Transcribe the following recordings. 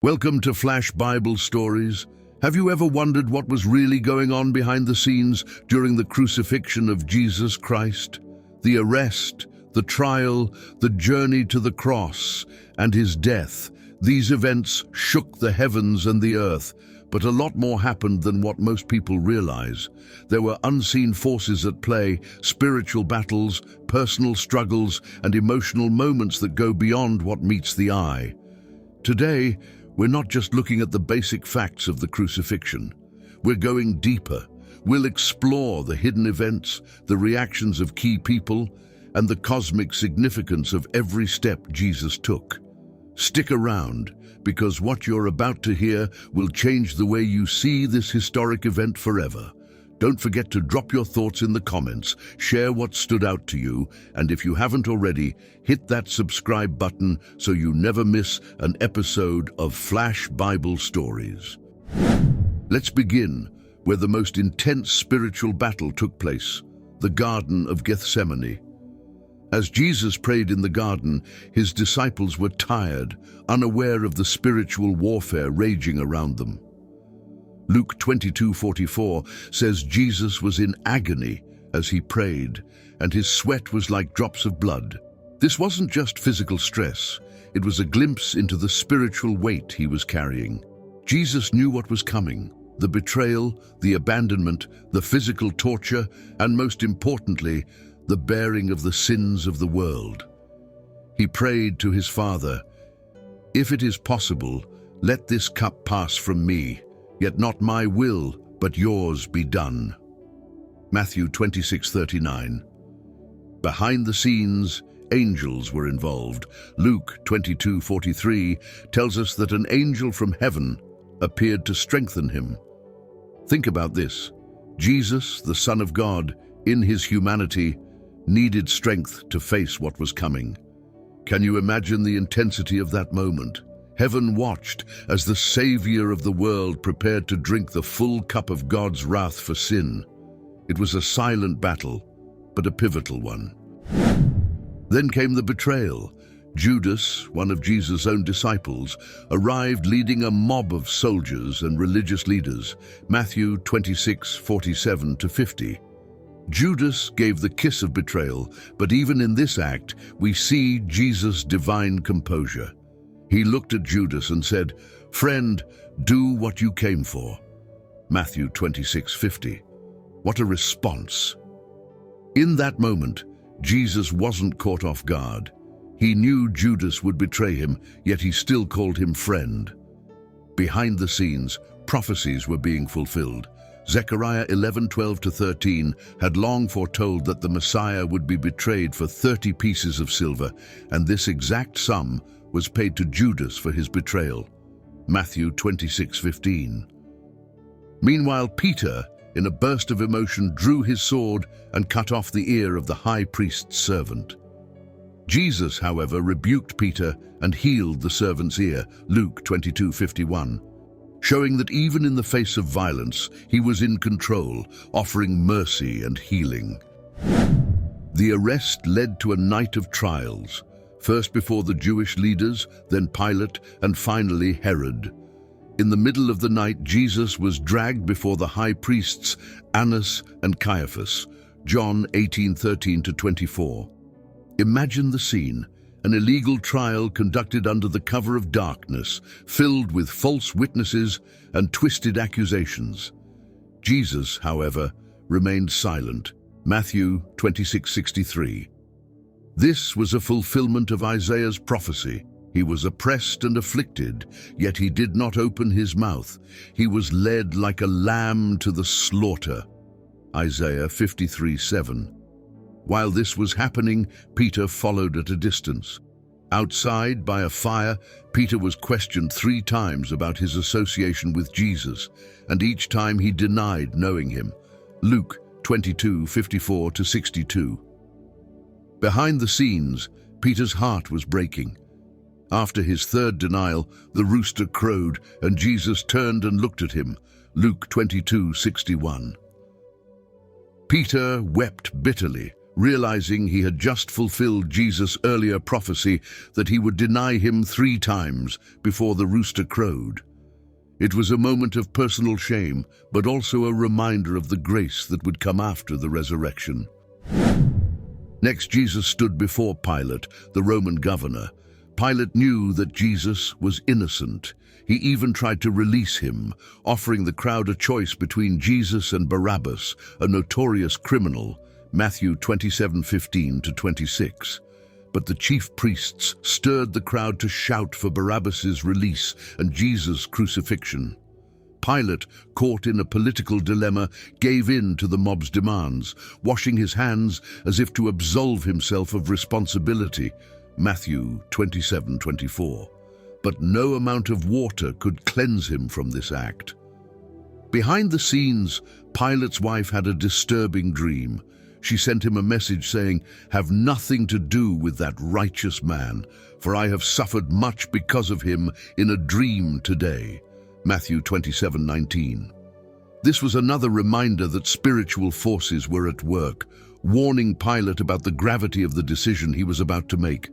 Welcome to Flash Bible Stories. Have you ever wondered what was really going on behind the scenes during the crucifixion of Jesus Christ? The arrest, the trial, the journey to the cross, and his death. These events shook the heavens and the earth, but a lot more happened than what most people realize. There were unseen forces at play, spiritual battles, personal struggles, and emotional moments that go beyond what meets the eye. Today, we're not just looking at the basic facts of the crucifixion. We're going deeper. We'll explore the hidden events, the reactions of key people, and the cosmic significance of every step Jesus took. Stick around, because what you're about to hear will change the way you see this historic event forever. Don't forget to drop your thoughts in the comments, share what stood out to you, and if you haven't already, hit that subscribe button so you never miss an episode of Flash Bible Stories. Let's begin where the most intense spiritual battle took place, the Garden of Gethsemane. As Jesus prayed in the garden, his disciples were tired, unaware of the spiritual warfare raging around them. Luke 22:44 says Jesus was in agony as he prayed, and his sweat was like drops of blood. This wasn't just physical stress, it was a glimpse into the spiritual weight he was carrying. Jesus knew what was coming: the betrayal, the abandonment, the physical torture, and most importantly, the bearing of the sins of the world. He prayed to his Father, "If it is possible, let this cup pass from me. Yet not my will, but yours be done." Matthew 26:39. Behind the scenes, angels were involved. Luke 22:43 tells us that an angel from heaven appeared to strengthen him. Think about this. Jesus, the Son of God, in his humanity, needed strength to face what was coming. Can you imagine the intensity of that moment? Heaven watched as the Savior of the world prepared to drink the full cup of God's wrath for sin. It was a silent battle, but a pivotal one. Then came the betrayal. Judas, one of Jesus' own disciples, arrived leading a mob of soldiers and religious leaders. Matthew 26:47-50. Judas gave the kiss of betrayal, but even in this act, we see Jesus' divine composure. He looked at Judas and said, "Friend, do what you came for." Matthew 26:50. What a response. In that moment, Jesus wasn't caught off guard. He knew Judas would betray him, yet he still called him friend. Behind the scenes, prophecies were being fulfilled. Zechariah 11:12-13 had long foretold that the Messiah would be betrayed for 30 pieces of silver, and this exact sum was paid to Judas for his betrayal. Matthew 26:15. Meanwhile, Peter, in a burst of emotion, drew his sword and cut off the ear of the high priest's servant. Jesus, however, rebuked Peter and healed the servant's ear, Luke 22:51, showing that even in the face of violence, he was in control, offering mercy and healing. The arrest led to a night of trials, first before the Jewish leaders, then Pilate, and finally Herod. In the middle of the night, Jesus was dragged before the high priests Annas and Caiaphas, John 18:13-24. Imagine the scene, an illegal trial conducted under the cover of darkness, filled with false witnesses and twisted accusations. Jesus, however, remained silent. Matthew 26:63. This was a fulfillment of Isaiah's prophecy. He was oppressed and afflicted, yet he did not open his mouth. He was led like a lamb to the slaughter. Isaiah 53:7. While this was happening, Peter followed at a distance. Outside, by a fire, Peter was questioned 3 times about his association with Jesus, and each time he denied knowing him. Luke 22:54-62. Behind the scenes, Peter's heart was breaking. After his 3rd denial, the rooster crowed, and Jesus turned and looked at him. Luke 22:61. Peter wept bitterly, realizing he had just fulfilled Jesus' earlier prophecy that he would deny him 3 times before the rooster crowed. It was a moment of personal shame, but also a reminder of the grace that would come after the resurrection. Next, Jesus stood before Pilate, the Roman governor. Pilate knew that Jesus was innocent. He even tried to release him, offering the crowd a choice between Jesus and Barabbas, a notorious criminal, Matthew 27:15-26. But the chief priests stirred the crowd to shout for Barabbas's release and Jesus' crucifixion. Pilate, caught in a political dilemma, gave in to the mob's demands, washing his hands as if to absolve himself of responsibility, Matthew 27:24. But no amount of water could cleanse him from this act. Behind the scenes, Pilate's wife had a disturbing dream. She sent him a message saying, "Have nothing to do with that righteous man, for I have suffered much because of him in a dream today." Matthew 27:19. This was another reminder that spiritual forces were at work, warning Pilate about the gravity of the decision he was about to make.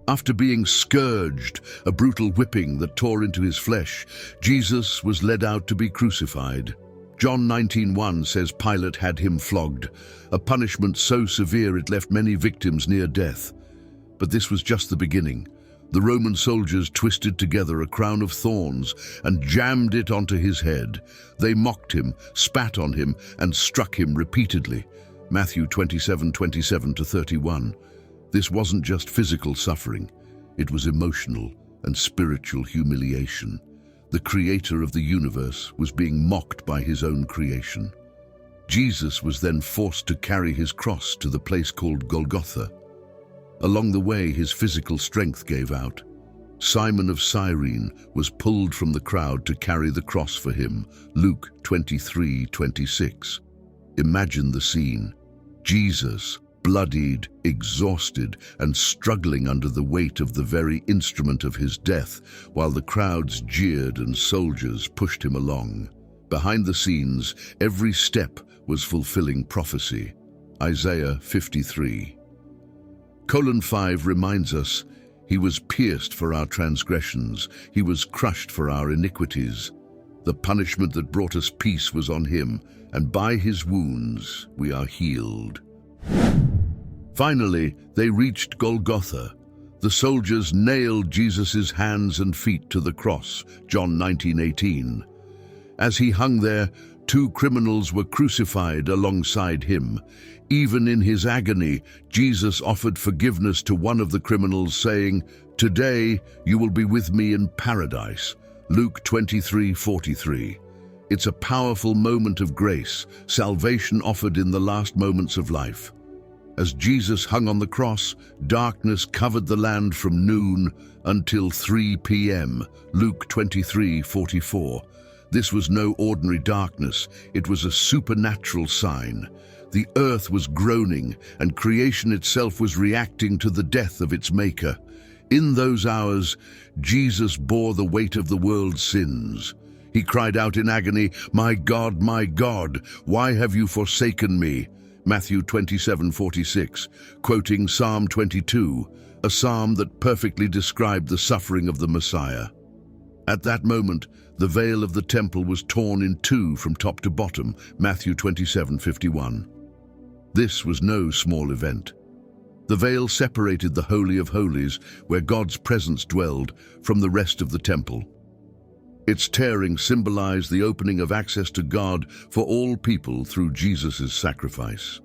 After being scourged, a brutal whipping that tore into his flesh, Jesus was led out to be crucified. John 19:1 says Pilate had him flogged, a punishment so severe it left many victims near death. But this was just the beginning. The Roman soldiers twisted together a crown of thorns and jammed it onto his head. They mocked him, spat on him, and struck him repeatedly. Matthew 27:27-31. This wasn't just physical suffering. It was emotional and spiritual humiliation. The creator of the universe was being mocked by his own creation. Jesus was then forced to carry his cross to the place called Golgotha. Along the way, his physical strength gave out. Simon of Cyrene was pulled from the crowd to carry the cross for him, Luke 23:26. Imagine the scene. Jesus, bloodied, exhausted, and struggling under the weight of the very instrument of his death, while the crowds jeered and soldiers pushed him along. Behind the scenes, every step was fulfilling prophecy. Isaiah 53:5 reminds us, "He was pierced for our transgressions, he was crushed for our iniquities. The punishment that brought us peace was on him, and by his wounds we are healed." Finally, they reached Golgotha. The soldiers nailed Jesus' hands and feet to the cross, John 19:18. As he hung there, 2 criminals were crucified alongside him. Even in his agony, Jesus offered forgiveness to one of the criminals, saying, "Today you will be with me in paradise." Luke 23:43. It's a powerful moment of grace, salvation offered in the last moments of life. As Jesus hung on the cross, darkness covered the land from noon until 3 p.m., Luke 23:44. This was no ordinary darkness, it was a supernatural sign. The earth was groaning, and creation itself was reacting to the death of its maker. In those hours, Jesus bore the weight of the world's sins. He cried out in agony, my God, why have you forsaken me?" Matthew 27:46, quoting Psalm 22, a psalm that perfectly described the suffering of the Messiah. At that moment, the veil of the temple was torn in 2 from top to bottom, Matthew 27:51. This was no small event. The veil separated the Holy of Holies, where God's presence dwelled, from the rest of the temple. Its tearing symbolized the opening of access to God for all people through Jesus' sacrifice.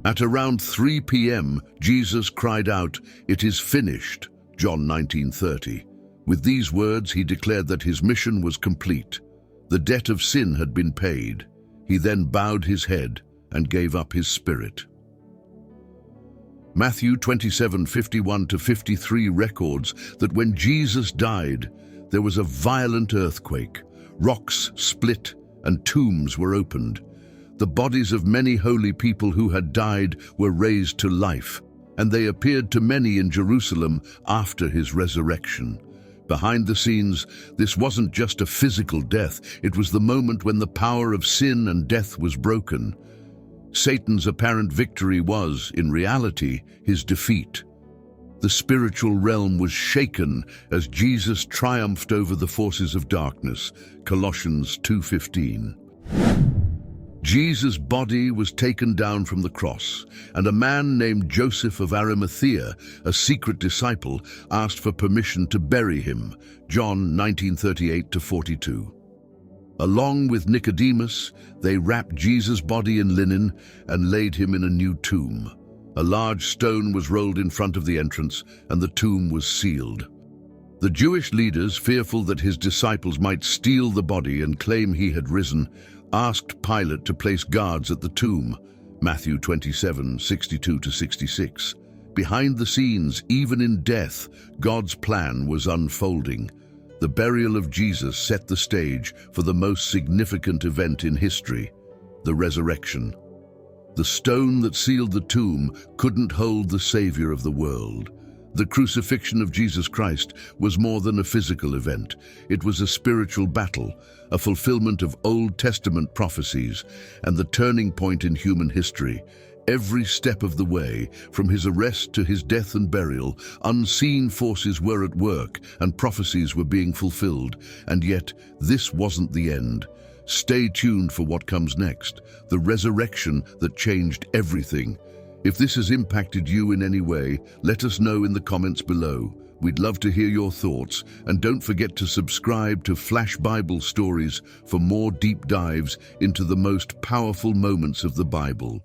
At around 3 p.m., Jesus cried out, "It is finished," John 19:30. With these words, he declared that his mission was complete. The debt of sin had been paid. He then bowed his head and gave up his spirit. Matthew 27:51-53 records that when Jesus died, there was a violent earthquake. Rocks split and tombs were opened. The bodies of many holy people who had died were raised to life, and they appeared to many in Jerusalem after his resurrection. Behind the scenes, this wasn't just a physical death, it was the moment when the power of sin and death was broken. Satan's apparent victory was, in reality, his defeat. The spiritual realm was shaken as Jesus triumphed over the forces of darkness. Colossians 2:15. Jesus' body was taken down from the cross, and a man named Joseph of Arimathea, a secret disciple, asked for permission to bury him. John 19:38-42. Along with Nicodemus, they wrapped Jesus' body in linen and laid him in a new tomb. A large stone was rolled in front of the entrance, and the tomb was sealed. The Jewish leaders, fearful that his disciples might steal the body and claim he had risen, asked Pilate to place guards at the tomb. Matthew 27:62-66. Behind the scenes, even in death, God's plan was unfolding. The burial of Jesus set the stage for the most significant event in history, the resurrection. The stone that sealed the tomb couldn't hold the Savior of the world. The crucifixion of Jesus Christ was more than a physical event. It was a spiritual battle, a fulfillment of Old Testament prophecies, and the turning point in human history. Every step of the way, from his arrest to his death and burial, unseen forces were at work and prophecies were being fulfilled. And yet, this wasn't the end. Stay tuned for what comes next, the resurrection that changed everything. If this has impacted you in any way, let us know in the comments below. We'd love to hear your thoughts, and don't forget to subscribe to Flash Bible Stories for more deep dives into the most powerful moments of the Bible.